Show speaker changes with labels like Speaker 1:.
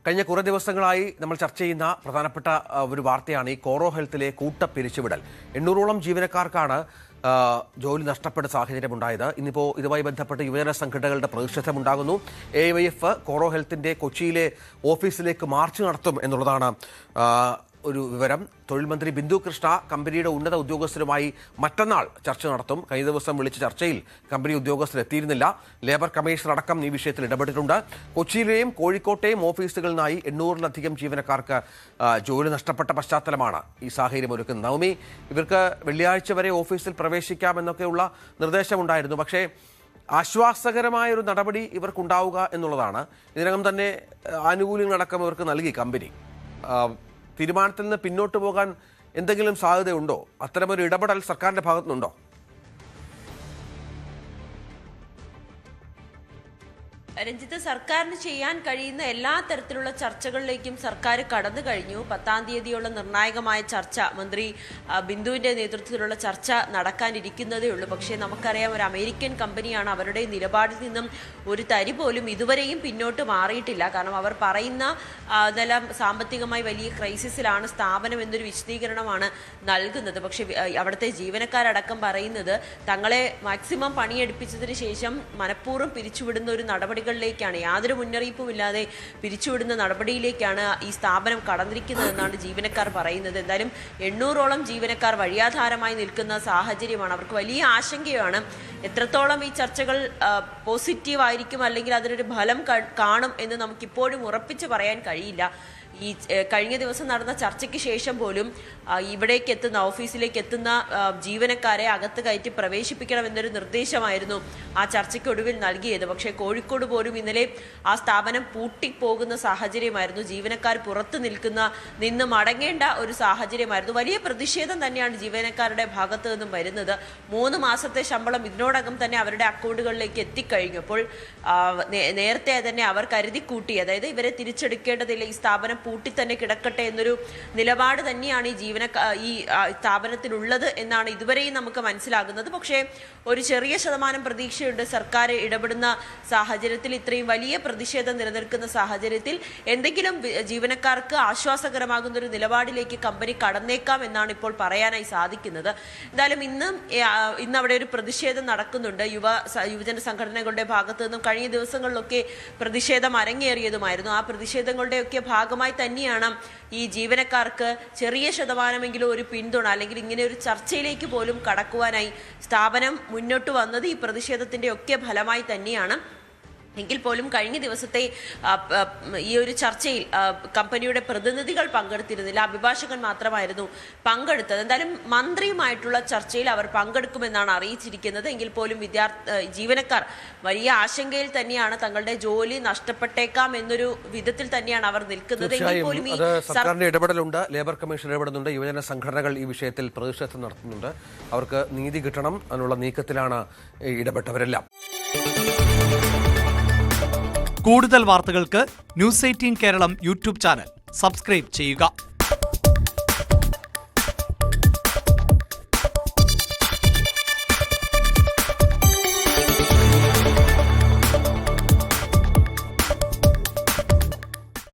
Speaker 1: കഴിഞ്ഞ കുറേ ദിവസങ്ങളായി നമ്മൾ ചർച്ച ചെയ്യുന്ന പ്രധാനപ്പെട്ട ഒരു വാർത്തയാണ് ഈ കോറോ ഹെൽത്തിലെ കൂട്ടപ്പിരിച്ചുവിടൽ. 800ഓളം ജീവനക്കാർക്കാണ് ജോലി നഷ്ടപ്പെട്ട സാഹചര്യമുണ്ടായത്. ഇന്നിപ്പോൾ ഇതുമായി ബന്ധപ്പെട്ട് യുവജന സംഘടനകളുടെ പ്രതിഷേധമുണ്ടാകുന്നു. AYF കോറോ ഹെൽത്തിന്റെ കൊച്ചിയിലെ ഓഫീസിലേക്ക് മാർച്ച് നടത്തും എന്നുള്ളതാണ് ഒരു വിവരം. തൊഴിൽ മന്ത്രി ബിന്ദു കൃഷ്ണ കമ്പനിയുടെ ഉന്നത ഉദ്യോഗസ്ഥരുമായി മറ്റന്നാൾ ചർച്ച നടത്തും. കഴിഞ്ഞ ദിവസം വിളിച്ച ചർച്ചയിൽ കമ്പനി ഉദ്യോഗസ്ഥർ എത്തിയിരുന്നില്ല. ലേബർ കമ്മീഷണർ അടക്കം ഈ വിഷയത്തിൽ ഇടപെട്ടിട്ടുണ്ട്. കൊച്ചിയിലെയും കോഴിക്കോട്ടെയും ഓഫീസുകളിൽ നിന്നായി 800-ലധികം ജീവനക്കാർക്ക് ജോലി നഷ്ടപ്പെട്ട പശ്ചാത്തലമാണ് ഈ സാഹചര്യം ഒരുക്കുന്നത്. നവമി, ഇവർക്ക് വെള്ളിയാഴ്ച വരെ ഓഫീസിൽ പ്രവേശിക്കാമെന്നൊക്കെയുള്ള നിർദ്ദേശമുണ്ടായിരുന്നു. പക്ഷേ ആശ്വാസകരമായൊരു നടപടി ഇവർക്കുണ്ടാവുക എന്നുള്ളതാണ്. ഇതിനകം തന്നെ ആനുകൂല്യങ്ങളടക്കം ഇവർക്ക് നൽകി കമ്പനി. തീരുമാനത്തിൽ നിന്ന് പിന്നോട്ട് പോകാൻ എന്തെങ്കിലും സാധ്യതയുണ്ടോ? അത്തരമൊരു ഇടപെടൽ സർക്കാരിന്റെ ഭാഗത്തുനിന്നുണ്ടോ?
Speaker 2: രഞ്ജിത്ത്, സർക്കാരിന് ചെയ്യാൻ കഴിയുന്ന എല്ലാ തരത്തിലുള്ള ചർച്ചകളിലേക്കും സർക്കാർ കടന്നു കഴിഞ്ഞു. 10-ാം തീയതിയുള്ള നിർണായകമായ ചർച്ച, മന്ത്രി ബിന്ദുവിന്റെ നേതൃത്വത്തിലുള്ള ചർച്ച നടക്കാനിരിക്കുന്നതേ ഉള്ളൂ. പക്ഷേ നമുക്കറിയാം, ഒരു അമേരിക്കൻ കമ്പനിയാണ്. അവരുടെ നിലപാടിൽ നിന്നും ഒരു തരി പോലും ഇതുവരെയും പിന്നോട്ട് മാറിയിട്ടില്ല. കാരണം അവർ പറയുന്ന ഇതെല്ലാം സാമ്പത്തികമായി വലിയ ക്രൈസിസിലാണ് സ്ഥാപനം എന്നൊരു വിശദീകരണമാണ് നൽകുന്നത്. പക്ഷേ അവിടുത്തെ ജീവനക്കാരടക്കം പറയുന്നത് തങ്ങളെ മാക്സിമം പണിയെടുപ്പിച്ചതിന് ശേഷം മനഃപൂർവ്വം പിരിച്ചുവിടുന്ന ഒരു നടപടികളിലേക്കാണ്, യാതൊരു മുന്നറിയിപ്പുമില്ലാതെ പിരിച്ചുവിടുന്ന നടപടിയിലേക്കാണ് ഈ സ്ഥാപനം കടന്നിരിക്കുന്നതെന്നാണ് ജീവനക്കാർ പറയുന്നത്. എന്തായാലും 800ഓളം ജീവനക്കാർ വഴിയാധാരമായി നിൽക്കുന്ന സാഹചര്യമാണ്. അവർക്ക് വലിയ ആശങ്കയാണ്. എത്രത്തോളം ഈ ചർച്ചകൾ പോസിറ്റീവ് ആയിരിക്കും, അല്ലെങ്കിൽ അതിനൊരു ഫലം കാണും എന്ന് നമുക്കിപ്പോഴും ഉറപ്പിച്ച് പറയാൻ കഴിയില്ല. ഈ കഴിഞ്ഞ ദിവസം നടന്ന ചർച്ചയ്ക്ക് ശേഷം പോലും ഇവിടേക്ക് എത്തുന്ന, ഓഫീസിലേക്ക് എത്തുന്ന ജീവനക്കാരെ അകത്ത് കയറ്റി പ്രവേശിപ്പിക്കണമെന്നൊരു നിർദ്ദേശമായിരുന്നു ആ ചർച്ചയ്ക്കൊടുവിൽ നൽകിയത്. പക്ഷേ കോഴിക്കോട് പോലും ഇന്നലെ ആ സ്ഥാപനം പൂട്ടിപ്പോകുന്ന സാഹചര്യമായിരുന്നു. ജീവനക്കാർ പുറത്ത് നിന്ന് മടങ്ങേണ്ട ഒരു സാഹചര്യമായിരുന്നു. വലിയ പ്രതിഷേധം തന്നെയാണ് ജീവനക്കാരുടെ ഭാഗത്ത് നിന്നും വരുന്നത്. 3 മാസത്തെ ശമ്പളം ഇതിനോടകം തന്നെ അവരുടെ അക്കൗണ്ടുകളിലേക്ക് എത്തിക്കഴിഞ്ഞപ്പോൾ നേരത്തെ തന്നെ അവർ കരുതിക്കൂട്ടി, അതായത് ഇവരെ തിരിച്ചെടുക്കേണ്ടതില്ല, ഈ സ്ഥാപനം പൂട്ടി തന്നെ കിടക്കട്ടെ എന്നൊരു നിലപാട് തന്നെയാണ് ഈ സ്ഥാപനത്തിലുള്ളത് എന്നാണ് ഇതുവരെയും നമുക്ക് മനസ്സിലാകുന്നത്. പക്ഷേ ഒരു ചെറിയ ശതമാനം പ്രതീക്ഷയുണ്ട്. സർക്കാർ ഇടപെടുന്ന സാഹചര്യത്തിൽ, ഇത്രയും വലിയ പ്രതിഷേധം നിലനിൽക്കുന്ന സാഹചര്യത്തിൽ എന്തെങ്കിലും ജീവനക്കാർക്ക് ആശ്വാസകരമാകുന്ന ഒരു നിലപാടിലേക്ക് കമ്പനി കടന്നേക്കാം എന്നാണ് ഇപ്പോൾ പറയാനായി സാധിക്കുന്നത്. എന്തായാലും ഇന്ന് അവിടെ ഒരു പ്രതിഷേധം നടക്കുന്നുണ്ട്. യുവജന സംഘടനകളുടെ ഭാഗത്തു നിന്നും കഴിഞ്ഞ ദിവസങ്ങളിലൊക്കെ പ്രതിഷേധം അരങ്ങേറിയതുമായിരുന്നു. ആ പ്രതിഷേധങ്ങളുടെയൊക്കെ ഭാഗമായി തന്നെയാണ് ഈ ജീവനക്കാർക്ക് ചെറിയ ശതമാനമെങ്കിലും ഒരു പിന്തുണ, അല്ലെങ്കിൽ ഇങ്ങനെ ഒരു ചർച്ചയിലേക്ക് പോലും കടക്കുവാനായി സ്ഥാപനം മുന്നോട്ട് വന്നത് ഈ പ്രതിഷേധത്തിന്റെ ഒക്കെ ഫലമായി തന്നെയാണ്. എങ്കിൽ പോലും കഴിഞ്ഞ ദിവസത്തെ ഈ ഒരു ചർച്ചയിൽ കമ്പനിയുടെ പ്രതിനിധികൾ പങ്കെടുത്തിരുന്നില്ല. അഭിഭാഷകൻ മാത്രമായിരുന്നു പങ്കെടുത്തത്. എന്തായാലും മന്ത്രിയുമായിട്ടുള്ള ചർച്ചയിൽ അവർ പങ്കെടുക്കുമെന്നാണ് അറിയിച്ചിരിക്കുന്നത്. എങ്കിൽ പോലും ജീവനക്കാർ വലിയ ആശങ്കയിൽ തന്നെയാണ്. തങ്ങളുടെ ജോലി നഷ്ടപ്പെട്ടേക്കാം എന്നൊരു വിധത്തിൽ തന്നെയാണ് അവർ നിൽക്കുന്നത്. എങ്കിൽ പോലും ഈ
Speaker 1: സർക്കാരിന്റെ ഇടപെടലുണ്ട്, ലേബർ കമ്മീഷൻ ഇടപെടുന്നുണ്ട്, യുവജന സംഘടനകൾ ഈ വിഷയത്തിൽ പ്രതിഷേധം നടത്തുന്നുണ്ട്. അവർക്ക് നീതി കിട്ടണം, അതിനുള്ള നീക്കത്തിലാണ് ഇടപെട്ടവരെല്ലാം.
Speaker 3: കൂടുതൽ വാർത്തകൾക്ക് news 18 Keralam YouTube channel subscribe ചെയ്യുക.